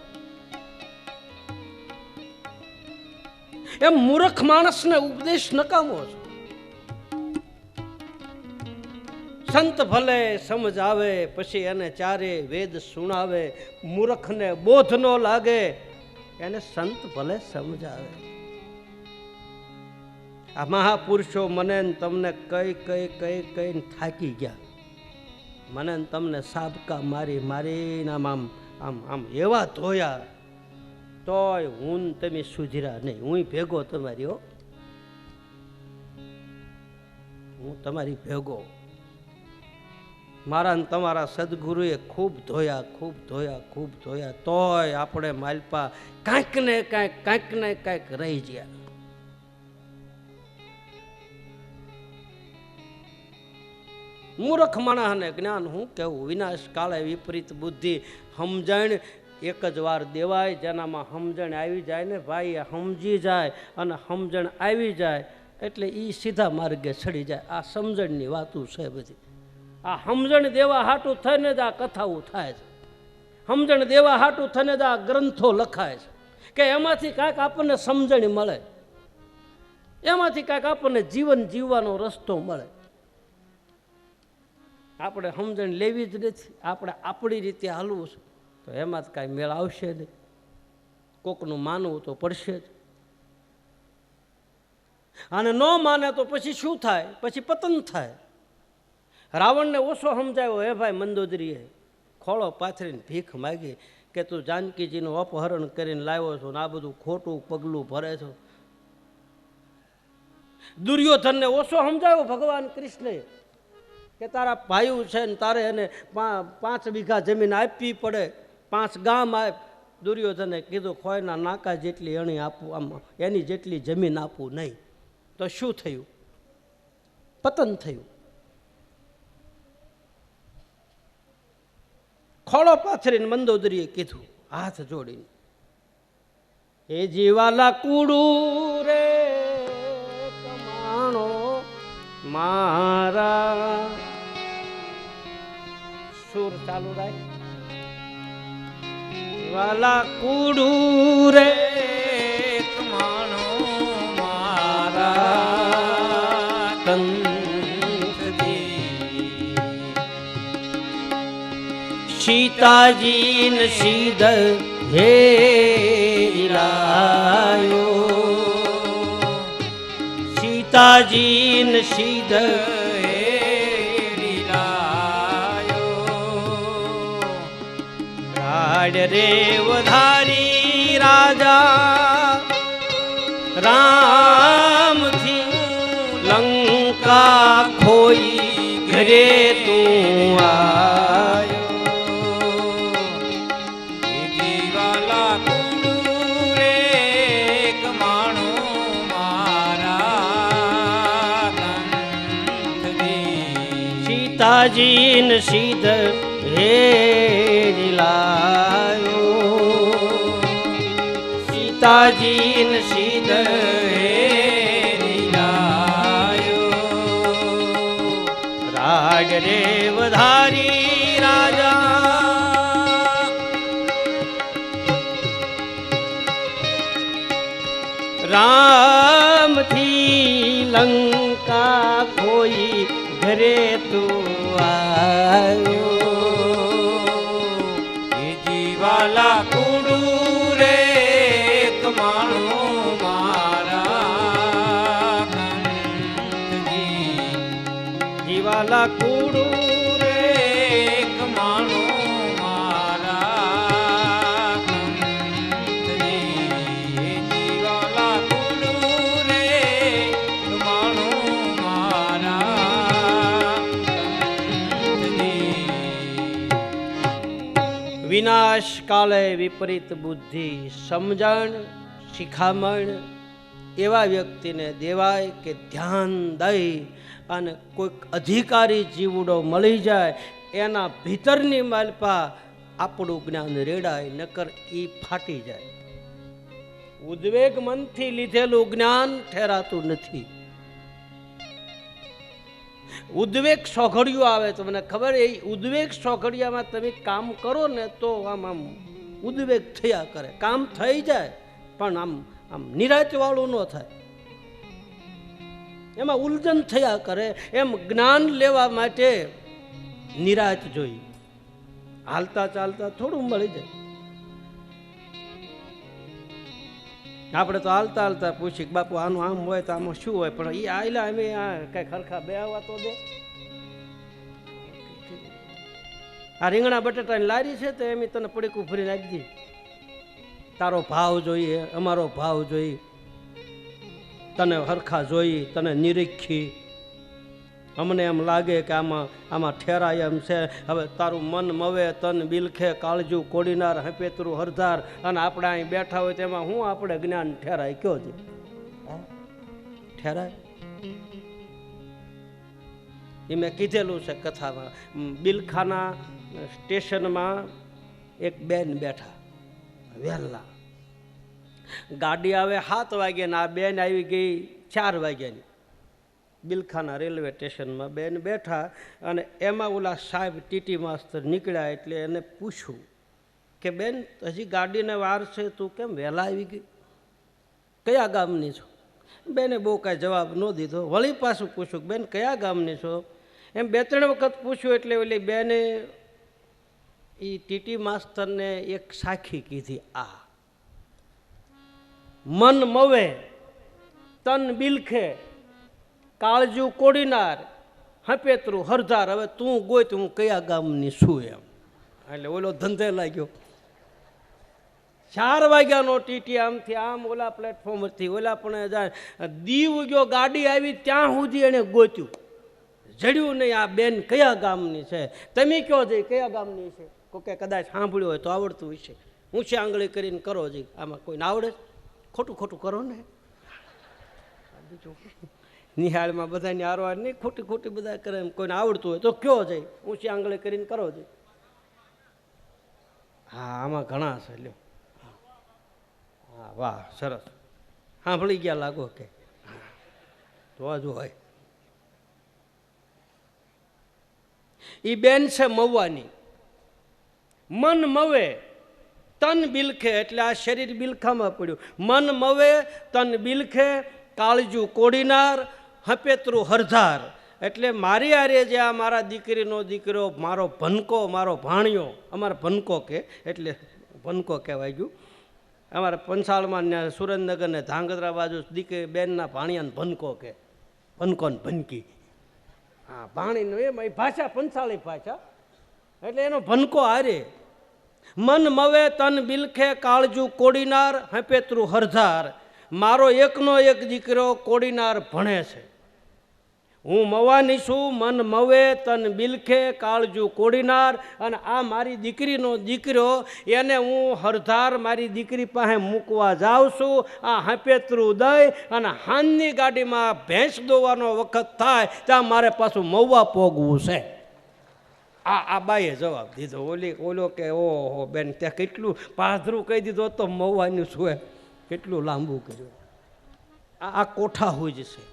એમ મૂર્ખ માણસને ઉપદેશ નકામો છે. સંત ભલે સમજાવે પછી એને ચારે વેદ સુણાવે, મૂર્ખને બોધ ન લાગે એને સંત ભલે સમજાવે. આ મહાપુરુષો મને તમને કઈ થાકી ગયા. મને તમને સાબકા મારીને આમ એવા ધોયા, તોય હું તમે સુધર્યા નહીં. હું ભેગો તમારી હો, હું તમારી ભેગો. મારા ને તમારા સદગુરુએ ખૂબ ધોયા, તોય આપણે માલપા કાંઈક ને કાંઈક રહી ગયા. મૂર્ખ માણસને જ્ઞાન હું કેવું? વિનાશ કાળે વિપરીત બુદ્ધિ. સમજણ એક જ વાર દેવાય. જેનામાં સમજણ આવી જાય ને ભાઈ, સમજી જાય અને સમજણ આવી જાય એટલે એ સીધા માર્ગે ચડી જાય. આ સમજણની વાતું છે બધી. આ સમજણ દેવા હાટું થઈને જ આ કથાઓ થાય છે. સમજણ દેવા હાટું થઈને જ આ ગ્રંથો લખાય છે કે એમાંથી કાંઈક આપણને સમજણ મળે, એમાંથી કાંઈક આપણને જીવન જીવવાનો રસ્તો મળે. આપણે સમજણ લેવી જ નથી, આપણે આપણી રીતે હાલવું છે તો એમાં જ કાંઈ મેળ આવશે નહીં. કોકનું માનવું તો પડશે જ. અને ન માને તો પછી શું થાય? પછી પતન થાય. રાવણને ઓછો સમજાયો, હે ભાઈ મંદોદરીએ ખોળો પાથરીને ભીખ માગી કે તું જાનકીજીનું અપહરણ કરીને લાવ્યો છો ને આ બધું ખોટું પગલું ભરે છો. દુર્યોધનને ઓછો સમજાવ્યો ભગવાન કૃષ્ણે કે તારા ભાઈઓ છે ને તારે એને 5 વીઘા જમીન આપવી પડે, 5 ગામ આપ. દુર્યોધને કીધું ખોયના નાકા જેટલી અણી આપવું, આમ એની જેટલી જમીન આપવું નહીં. તો શું થયું? પતન થયું. ખોળો પાથરીને મંદોદરીએ કીધું હાથ જોડીને, એ જીવાલા કુડું રે કમાણો મારા. સુર ચાલુ રાખ. વાલા કુડું રે કમાણો મારા કંઠથી, સીતાજીને સીધ હે લાયો, સીતાજીને સીધ રે વધારી રાજા રામથી લંકા ખોઈ ઘરે તું આયો. જીવાલા કુડું રે કમાણો મારા કંઠથી, સીતાજીને સીધ હે લાયો, સીતાજીને સીધ લાયો. રાગ રે વધારી રાજા રામથી લંકા ખોઈ ઘરે તું આયો. જીવાલા કુડું રે કમાણો મારા કંઠથી, જીવાલા કુડું રે કમાણો મારા કંઠથી, જીવાલા કુડું રે કમાણો મારા કંઠથી. વિનાશ કાલે વિપરીત બુદ્ધિ, સમજણ શિખામણ એવા વ્યક્તિને દેવાય કે ધ્યાન દઈ અને કોઈક અધિકારી જીવડો મળી જાય એના ભીતરની માલપા આપણું જ્ઞાન રેડાય, નકર એ ફાટી જાય. ઉદ્વેગ મનથી લીધેલું જ્ઞાન ઠેરાતું નથી. ઉદ્વેગ સોઘડિયું આવે તો મને ખબર, એ ઉદ્વેગ સોઘડિયામાં તમે કામ કરો ને તો આમ ઉદ્વેગ થયા કરે. કામ થઈ જાય પણ આમ નિરાંતવાળું ન થાય, એમાં ઉલઝન થયા કરે. એમ જ્ઞાન લેવા માટે નિરાંત જોઈએ. હાલતા ચાલતા થોડું મળી જાય. આપણે તો હાલતા હાલતા પૂછી કે બાપુ આનું આમ હોય તો આમાં શું હોય, પણ એ આયલા અમે કઈ ખરખા બે આવવા તો દે. આ રીંગણા બટાટાની લારી છે તો એમ તને પડીકું ફરી નાખી દી. તારો ભાવ જોઈએ, અમારો ભાવ જોઈએ, તને હરખા જોઈ, તને નિરીખી. અમને એમ લાગે કે આમાં ઠેરાય એમ છે. હવે તારું મન મવે તન બિલખે કાળજું કોડીનાર હપેતરું હરધાર, અને આપણે અહીં બેઠા હોય તેમાં હું આપણે જ્ઞાન ઠેરાય કયો છે? ઠેરાય એ મેં કીધેલું છે કથામાં. બિલખાના સ્ટેશનમાં એક બેન બેઠા વહેલા, ગાડી આવે 7 વાગે ને આ બેન આવી ગઈ 4 વાગ્યાની. બિલખાના રેલવે સ્ટેશનમાં બેન બેઠા અને એમાં ઓલા સાહેબ ટીટી માસ્તર નીકળ્યા એટલે એને પૂછ્યું કે બેન હજી ગાડીને વાર છે, તું કેમ વહેલા આવી ગઈ, કયા ગામની છો? બેને બહુ કાંઈ જવાબ ન દીધો. વળી પાછું પૂછ્યું બેન કયા ગામની છો? એમ 2-3 વખત પૂછ્યું એટલે ઓલી બેને એ ટીટી માસ્તરને એક સાખી કીધી, આ મન મવે તન બિલખે કાળજું કોડીનાર હપેતરું હરધાર. હવે તું ગોય તો હું કયા ગામની છું એમ. એટલે ઓલો ધંધે લાગ્યો. 4 વાગ્યાનો ટીટી આમથી આમ ઓલા પ્લેટફોર્મથી ઓલા પણ જાય. દીવ ગયો, ગાડી આવી ત્યાં સુધી એણે ગોત્યું, જડ્યું નહીં. આ બેન કયા ગામની છે, તમે કયો જઈ કયા ગામની છે? કોકે કદાચ સાંભળ્યું હોય તો આવડતું હશે. ઊંચી આંગળી કરીને કરો જઈ. આમાં કોઈને આવડે? ખોટું ખોટું કરો ને. બીજું નિહાળમાં બધાની આરવાર નહીં, ખોટી ખોટી બધા કરે. એમ કોઈને આવડતું હોય તો કયો જઈ, ઊંચી આંગળી કરીને કરો જઈ. હા, આમાં ઘણા છે. લ્યો, હા, વાહ, સરસ. સાંભળી ગયા લાગો કે જોવા જો હોય. એ બેન છે મવવાની. મન મવે તન બિલખે, એટલે આ શરીર બિલખામાં પડ્યું. મન મવે તન બિલખે, કાળજુ કોડીનાર, હપેતરું હરધાર. એટલે મારી આરે જે આ મારા દીકરીનો દીકરો, મારો ભનકો, મારો ભાણિયો, અમારે ભનકો કે એટલે ભનકો કહેવાય ગયું. અમારા પંચાળમાં ને સુરેન્દ્રનગર ને ધાંગધ્રા બાજુ દીકરી બેનના ભાણિયાને ભનકો કે, ભનકો ને ભનકી. હા, ભાણીનો એમ એ ભાષા પંચાળી ભાષા, એટલે એનો ભનકો હારે. મન મવે તન બિલખે, કાળજુ કોડીનાર, હપેતરું હરધાર. મારો એકનો એક દીકરો કોડીનાર ભણે છે. હું મવાની છું, મન મવે તન બિલખે, કાળજુ કોડીનાર. અને આ મારી દીકરીનો દીકરો, એને હું હરધાર મારી દીકરી પાસે મૂકવા જાઉં છું. આ હપેતરું દઈ અને હાનની ગાડીમાં ભેંસ દોવાનો વખત થાય ત્યાં મારે પાછું મવવા પોગવું છે. આ બાઈએ જવાબ દીધો. ઓલો કે ઓહો બેન, ત્યાં કેટલું પાધરું કહી દીધું તો મવવાનું છું, કેટલું લાંબુ કર્યું. આ કોઠા હોય જ છે.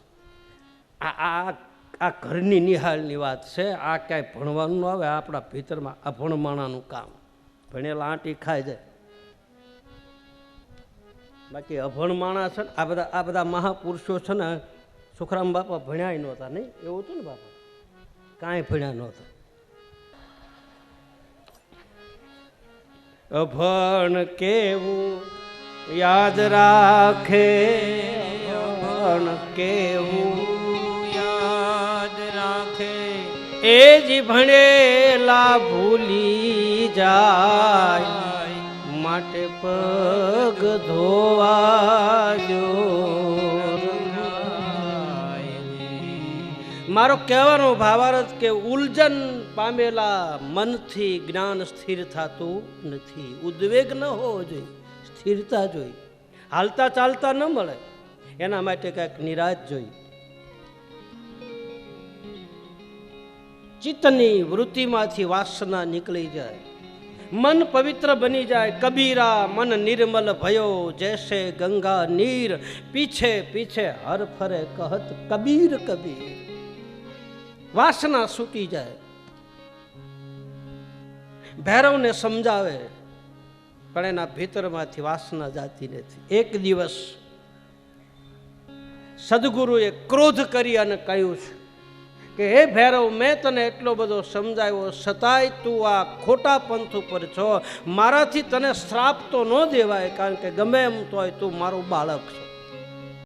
આ ઘરની નિહાળની વાત છે. આ ક્યાંય ભણવાનું આવે, આપણા ભીતરમાં અભણમાણાનું કામ. ભણેલા આંટી ખાઈ જાય. બાકી અભણ માણસ છે ને આ બધા મહાપુરુષો છે ને, સુખરામ બાપા ભણ્યા નહોતા, નહીં એવું હતું ને બાપા? કાંઈ ભણ્યા નહોતા. અભણ કેવું યાદ રાખે, અભણ કેવું યાદ રાખે, એ જ ભણેલા ભૂલી જાય. માટે પગ ધોવાજો. મારો કહેવાનો ભાવાર્થ કે ઉલઝન પામેલા મનથી જ્ઞાન સ્થિર થતું નથી. ઉદ્વેગ ન હોવો જોઈએ, સ્થિરતા જોઈએ. હાલતા ચાલતા ન મળે, એના માટે કંઈક નિરાશ જોઈએ. ચિત્તની વૃત્તિમાંથી વાસના નીકળી જાય, મન પવિત્ર બની જાય. કબીરા મન નિર્મલ ભયો, જૈસે ગંગા નીર, પીછે પીછે હર ફરે કહત કબીર કબીર. વાસના છૂટી જાય. ભૈરવને સમજાવે પણ એના ભીતરમાંથી વાસના જાતી નથી. એક દિવસ સદગુરુએ ક્રોધ કરી અને કહ્યું છે કે હે ભૈરવ, મેં તને એટલો બધો સમજાવ્યો, છતાંય તું આ ખોટા પંથ ઉપર છો. મારાથી તને શ્રાપ તો ન દેવાય, કારણ કે ગમે એમ તોય તું મારું બાળક છો.